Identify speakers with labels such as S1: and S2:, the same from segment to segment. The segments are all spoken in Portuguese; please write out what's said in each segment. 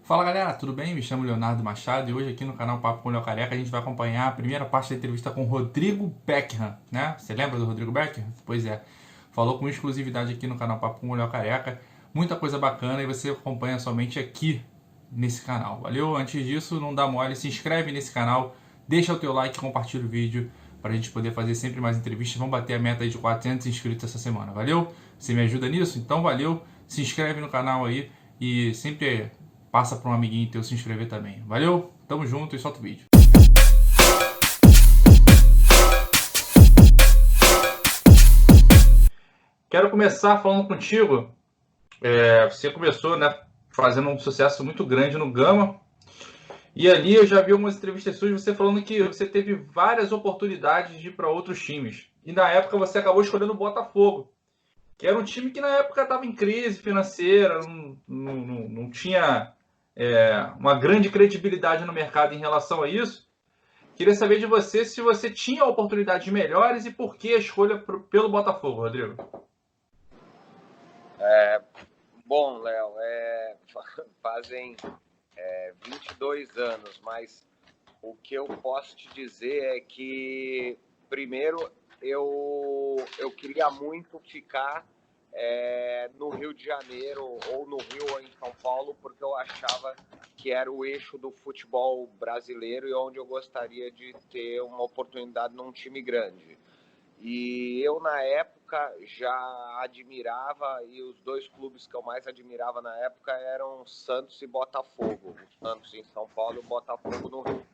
S1: Fala galera, tudo bem? Me chamo Leonardo Machado e hoje aqui no canal Papo com o Léo Careca a gente vai acompanhar a primeira parte da entrevista com o Rodrigo Beckham, né? Você lembra do Rodrigo Beckham? Pois é, falou com exclusividade aqui no canal Papo com o Léo Careca, muita coisa bacana e você acompanha somente aqui nesse canal, valeu? Antes disso, não dá mole, se inscreve nesse canal, deixa o teu like e compartilha o vídeo para a gente poder fazer sempre mais entrevistas. Vamos bater a meta aí de 400 inscritos essa semana, valeu? Você me ajuda nisso? Então valeu, se inscreve no canal aí e sempre passa para um amiguinho teu se inscrever também. Valeu, tamo junto e solta o vídeo. Quero começar falando contigo. Você começou, né, fazendo um sucesso muito grande no Gama. E ali eu já vi algumas entrevistas suas você falando que você teve várias oportunidades de ir para outros times. E na época você acabou escolhendo o Botafogo, que era um time que na época estava em crise financeira, não tinha uma grande credibilidade no mercado em relação a isso. Queria saber de você se você tinha oportunidades melhores e por que a escolha pelo Botafogo, Rodrigo.
S2: Bom, Léo, fazem 22 anos, mas o que eu posso te dizer é que, primeiro, eu queria muito ficar no Rio de Janeiro ou no Rio ou em São Paulo, porque eu achava que era o eixo do futebol brasileiro e onde eu gostaria de ter uma oportunidade num time grande. E eu, na época, já admirava, e os dois clubes que eu mais admirava na época eram Santos e Botafogo. O Santos em São Paulo e o Botafogo no Rio.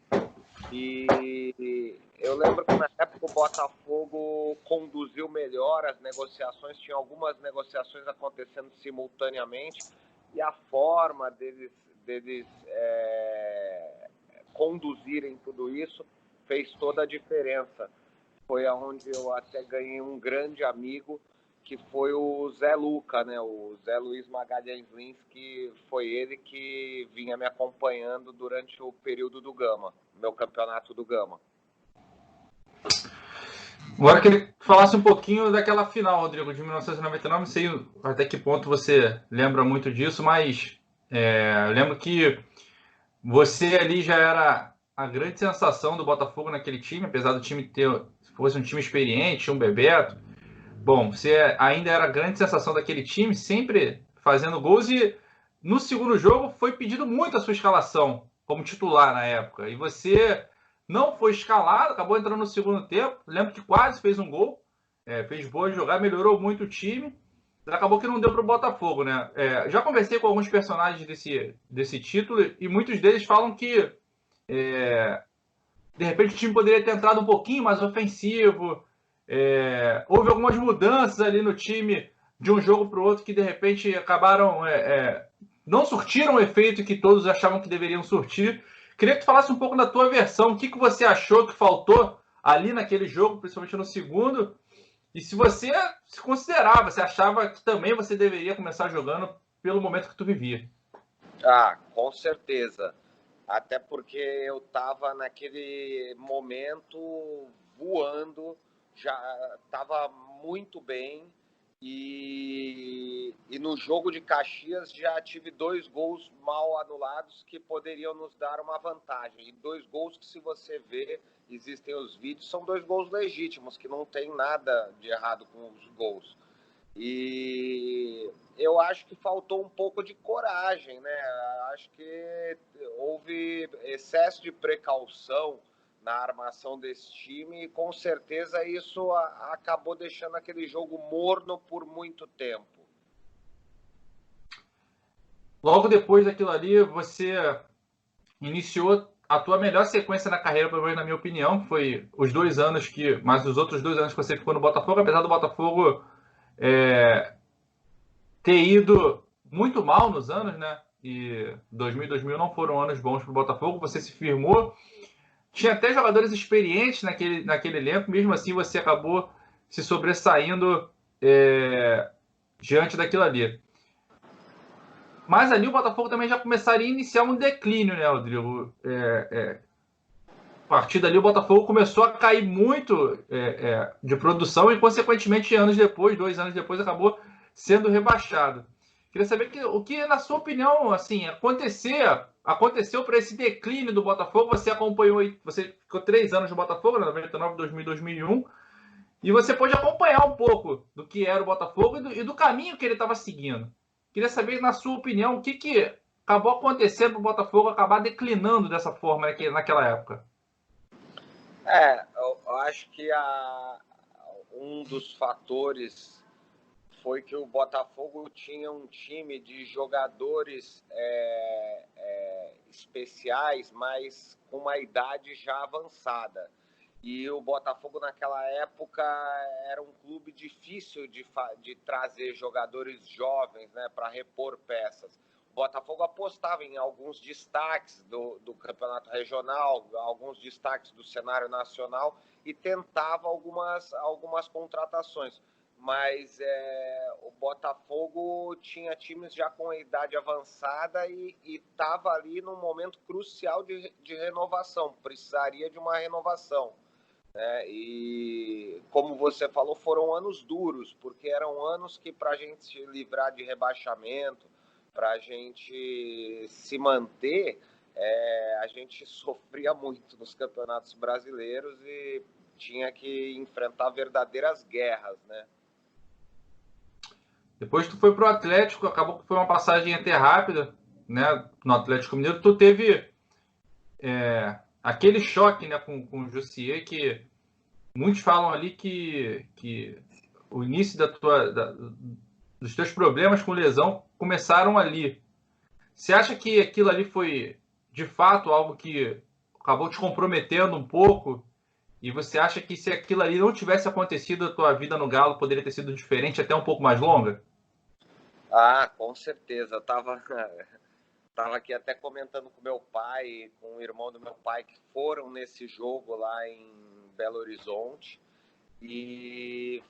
S2: E eu lembro que na época o Botafogo conduziu melhor as negociações, tinha algumas negociações acontecendo simultaneamente, e a forma deles conduzirem tudo isso fez toda a diferença. Foi onde eu até ganhei um grande amigo, que foi o Zé Luca, né? O Zé Luiz Magalhães Lins, que foi ele que vinha me acompanhando durante o período do Gama, meu campeonato do Gama.
S1: Agora queria que falasse um pouquinho daquela final, Rodrigo, de 1999. Não sei até que ponto você lembra muito disso, mas eu lembro que você ali já era a grande sensação do Botafogo naquele time, apesar do time fosse um time experiente, um Bebeto. Bom, você ainda era a grande sensação daquele time, sempre fazendo gols, e no segundo jogo foi pedido muito a sua escalação como titular na época. E você não foi escalado, acabou entrando no segundo tempo. Lembro que quase fez um gol, fez boa jogada, melhorou muito o time. Acabou que não deu para o Botafogo, né? Já conversei com alguns personagens desse título e muitos deles falam que de repente o time poderia ter entrado um pouquinho mais ofensivo. Houve algumas mudanças ali no time de um jogo para o outro que de repente acabaram não surtiram o efeito que todos achavam que deveriam surtir. Queria que tu falasse um pouco da tua versão, o que você achou que faltou ali naquele jogo, principalmente no segundo, e se você se considerava, você achava que também você deveria começar jogando pelo momento que tu vivia.
S2: Com certeza. Até porque eu estava naquele momento voando, já estava muito bem, e no jogo de Caxias já tive 2 gols mal anulados que poderiam nos dar uma vantagem. E 2 gols que, se você ver, existem os vídeos, são 2 gols legítimos, que não tem nada de errado com os gols. E eu acho que faltou um pouco de coragem, né? Acho que houve excesso de precaução na armação desse time e com certeza isso acabou deixando aquele jogo morno por muito tempo.
S1: Logo depois daquilo ali, você iniciou a tua melhor sequência na carreira, pelo menos na minha opinião, foi os 2 anos mas os outros 2 anos que você ficou no Botafogo, apesar do Botafogo ter ido muito mal nos anos, né? E 2000 e 2000 não foram anos bons para o Botafogo, você se firmou. Tinha até jogadores experientes naquele elenco, mesmo assim você acabou se sobressaindo diante daquilo ali. Mas ali o Botafogo também já começaria a iniciar um declínio, né, Rodrigo? A partir dali o Botafogo começou a cair muito de produção e, consequentemente, 2 anos depois, acabou sendo rebaixado. Queria saber o que, na sua opinião, assim, aconteceu para esse declínio do Botafogo. Você acompanhou, você ficou 3 anos no Botafogo, 99, 2000, 2001, e você pôde acompanhar um pouco do que era o Botafogo e do caminho que ele estava seguindo. Queria saber, na sua opinião, o que acabou acontecendo para o Botafogo acabar declinando dessa forma naquela época.
S2: Eu acho que um dos fatores foi que o Botafogo tinha um time de jogadores especiais, mas com uma idade já avançada. E o Botafogo, naquela época, era um clube difícil de trazer jogadores jovens, né, para repor peças. O Botafogo apostava em alguns destaques do campeonato regional, alguns destaques do cenário nacional e tentava algumas contratações. Mas o Botafogo tinha times já com idade avançada e estava ali num momento crucial de renovação, precisaria de uma renovação. E, como você falou, foram anos duros, porque eram anos que, para a gente se livrar de rebaixamento, para a gente se manter, a gente sofria muito nos campeonatos brasileiros e tinha que enfrentar verdadeiras guerras, né?
S1: Depois tu foi pro Atlético, acabou que foi uma passagem até rápida, né? No Atlético Mineiro, tu teve aquele choque, né, com o Jussier, que muitos falam ali que o início dos teus problemas com lesão começaram ali. Você acha que aquilo ali foi, de fato, algo que acabou te comprometendo um pouco? E você acha que se aquilo ali não tivesse acontecido, a tua vida no Galo poderia ter sido diferente, até um pouco mais longa?
S2: Com certeza. Eu tava aqui até comentando com meu pai, com o irmão do meu pai, que foram nesse jogo lá em Belo Horizonte. E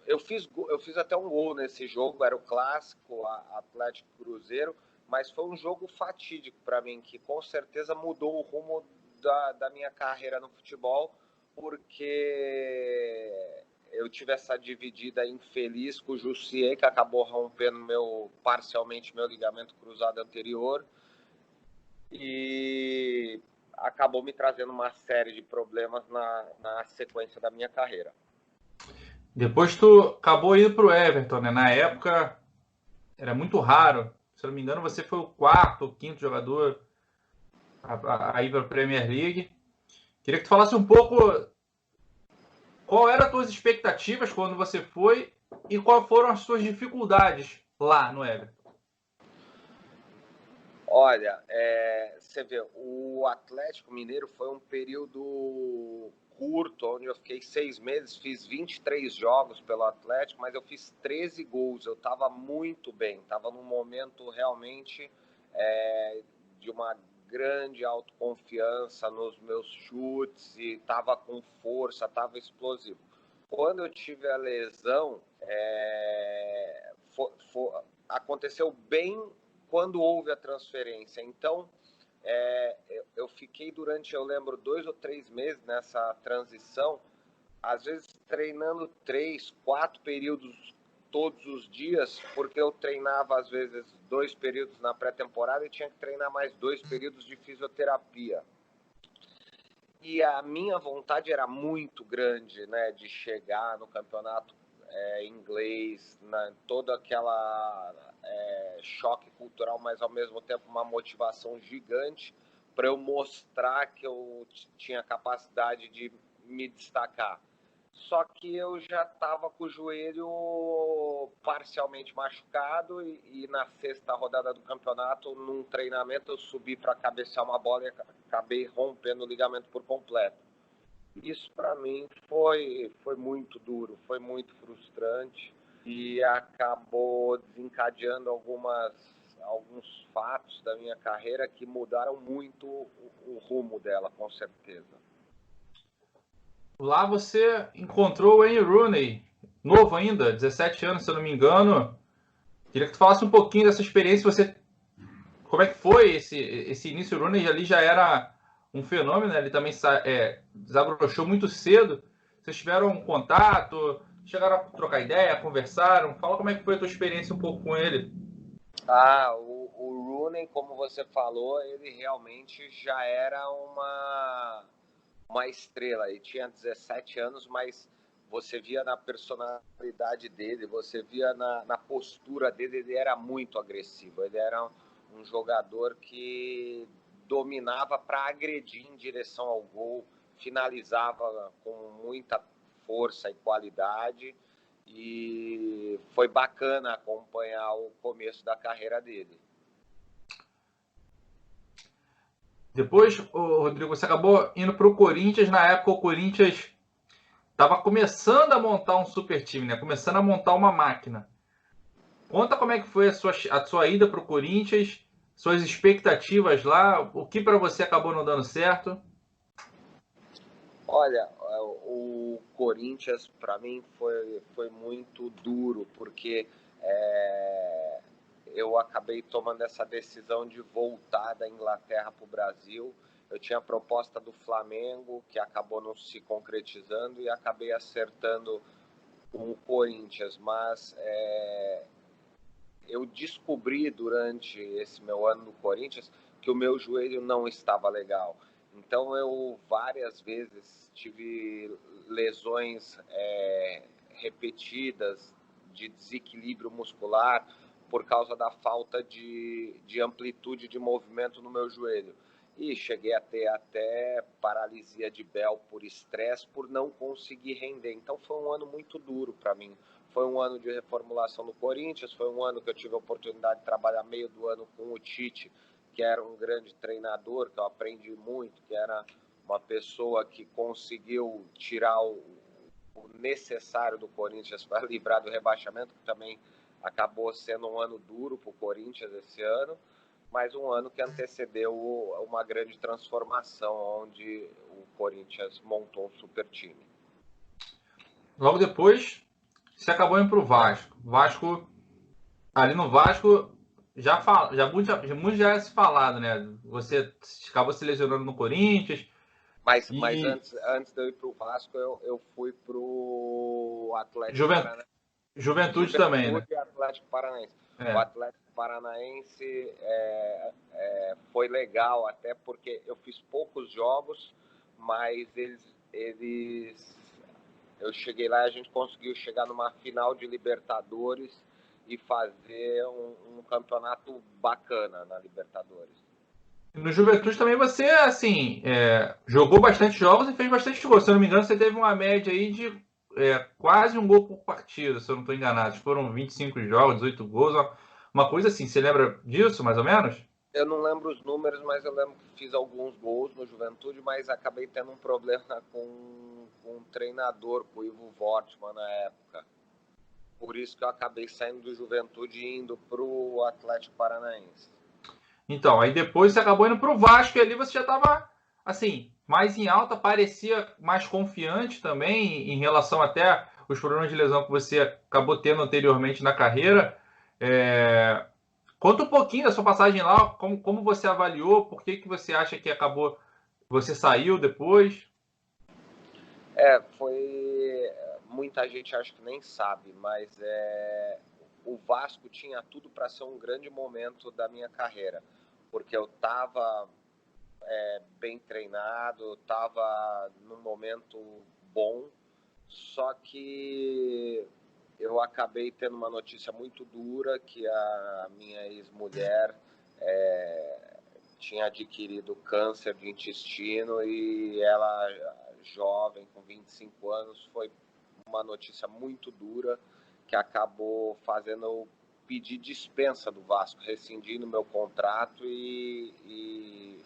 S2: eu fiz até um gol nesse jogo, era o clássico Atlético Cruzeiro, mas foi um jogo fatídico para mim, que com certeza mudou o rumo da minha carreira no futebol, porque eu tive essa dividida infeliz com o Jussier, que acabou rompendo parcialmente meu ligamento cruzado anterior, e acabou me trazendo uma série de problemas na sequência da minha carreira.
S1: Depois tu acabou indo pro Everton, né? Na época era muito raro. Se eu não me engano, você foi o quarto ou quinto jogador a ir para a Premier League. Queria que tu falasse um pouco qual eram as tuas expectativas quando você foi e quais foram as suas dificuldades lá no Everton.
S2: Olha, você vê, o Atlético Mineiro foi um período curto, onde eu fiquei 6 meses, fiz 23 jogos pelo Atlético, mas eu fiz 13 gols, eu estava muito bem, estava num momento realmente de uma grande autoconfiança nos meus chutes, e estava com força, estava explosivo. Quando eu tive a lesão, aconteceu bem quando houve a transferência. Então, eu fiquei eu lembro, 2 ou 3 meses nessa transição, às vezes treinando 3, 4 períodos todos os dias, porque eu treinava às vezes 2 períodos na pré-temporada e tinha que treinar mais 2 períodos de fisioterapia. E a minha vontade era muito grande, né, de chegar no campeonato inglês, toda aquela choque cultural, mas ao mesmo tempo uma motivação gigante para eu mostrar que eu tinha capacidade de me destacar. Só que eu já estava com o joelho parcialmente machucado e na 6ª rodada do campeonato, num treinamento, eu subi para cabecear uma bola e acabei rompendo o ligamento por completo. Isso para mim foi muito duro, foi muito frustrante e acabou desencadeando alguns fatos da minha carreira que mudaram muito o rumo dela, com certeza.
S1: Lá você encontrou o Wayne Rooney, novo ainda, 17 anos, se eu não me engano. Queria que tu falasse um pouquinho dessa experiência. Como é que foi esse início? O Rooney ali já era um fenômeno, né? Ele também desabrochou muito cedo. Vocês tiveram um contato? chegaram a trocar ideia, conversaram? Fala como é que foi a tua experiência um pouco com ele.
S2: O Rooney, como você falou, ele realmente já era uma estrela. Ele tinha 17 anos, mas você via na personalidade dele, você via na postura dele, ele era muito agressivo. Ele era um jogador que dominava para agredir em direção ao gol, finalizava com muita força e qualidade. E foi bacana acompanhar o começo da carreira dele.
S1: Depois, Rodrigo, você acabou indo para o Corinthians. Na época, o Corinthians estava começando a montar um super time, né? Começando a montar uma máquina. Conta como é que foi a sua ida para o Corinthians, suas expectativas lá, o que para você acabou não dando certo.
S2: Olha, o Corinthians para mim foi muito duro, porque eu acabei tomando essa decisão de voltar da Inglaterra para o Brasil. Eu tinha a proposta do Flamengo, que acabou não se concretizando, e acabei acertando com o Corinthians, mas eu descobri durante esse meu ano no Corinthians que o meu joelho não estava legal. Então eu várias vezes tive lesões repetidas de desequilíbrio muscular por causa da falta de amplitude de movimento no meu joelho. E cheguei a ter até paralisia de Bell por estresse, por não conseguir render. Então foi um ano muito duro para mim. Foi um ano de reformulação no Corinthians, foi um ano que eu tive a oportunidade de trabalhar meio do ano com o Tite, que era um grande treinador, que eu aprendi muito, que era uma pessoa que conseguiu tirar o necessário do Corinthians para livrar do rebaixamento, que também acabou sendo um ano duro para o Corinthians esse ano, mas um ano que antecedeu uma grande transformação, onde o Corinthians montou um super time.
S1: Logo depois, você acabou indo para o Vasco. Vasco, ali no Vasco, muito já é se falado, né? Você acabou se lesionando no Corinthians.
S2: Mas antes de eu ir para o Vasco, eu fui para o Atlético Paranaense.
S1: Juventude também, né?
S2: E Atlético Paranaense. O
S1: É.
S2: Atlético Paranaense foi legal, até porque eu fiz poucos jogos, mas eu cheguei lá e a gente conseguiu chegar numa final de Libertadores e fazer um campeonato bacana na Libertadores.
S1: No Juventude também você, assim, jogou bastante jogos e fez bastante gols. Se eu não me engano, você teve uma média aí de quase um gol por partida, se eu não estou enganado. Foram 25 jogos, 18 gols, uma coisa assim. Você lembra disso, mais ou menos?
S2: Eu não lembro os números, mas eu lembro que fiz alguns gols no Juventude, mas acabei tendo um problema com um treinador, com o Ivo Wortmann na época. Por isso que eu acabei saindo do Juventude e indo para o Atlético Paranaense.
S1: Então, aí depois você acabou indo para o Vasco e ali você já estava, assim, mais em alta, parecia mais confiante também em relação até os problemas de lesão que você acabou tendo anteriormente na carreira. Conta um pouquinho da sua passagem lá, como você avaliou, por que você acha que acabou, você saiu depois?
S2: Foi... Muita gente acho que nem sabe, mas o Vasco tinha tudo para ser um grande momento da minha carreira, porque eu estava bem treinado, estava num momento bom, só que eu acabei tendo uma notícia muito dura, que a minha ex-mulher tinha adquirido câncer de intestino e ela, jovem, com 25 anos, foi uma notícia muito dura que acabou fazendo eu pedir dispensa do Vasco, rescindindo meu contrato e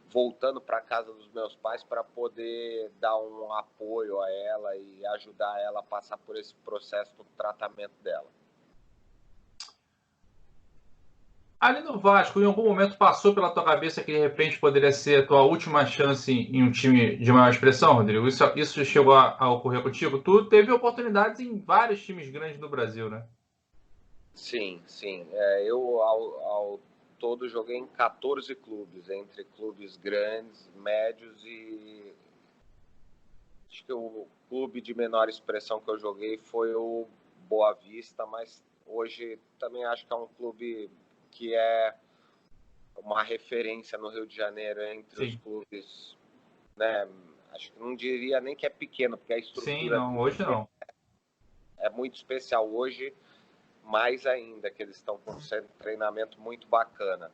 S2: voltando para casa dos meus pais para poder dar um apoio a ela e ajudar ela a passar por esse processo do tratamento dela.
S1: Ali no Vasco, em algum momento passou pela tua cabeça que de repente poderia ser a tua última chance em um time de maior expressão, Rodrigo? Isso chegou a ocorrer contigo? Tu teve oportunidades em vários times grandes do Brasil, né?
S2: Sim, sim. Eu, ao todo, joguei em 14 clubes, entre clubes grandes, médios e... Acho que o clube de menor expressão que eu joguei foi o Boa Vista, mas hoje também acho que é um clube que é uma referência no Rio de Janeiro entre os clubes, né? Acho que não diria nem que é pequeno, porque a estrutura
S1: Sim, não, hoje não.
S2: é muito especial. Hoje, mais ainda, que eles estão com um treinamento muito bacana.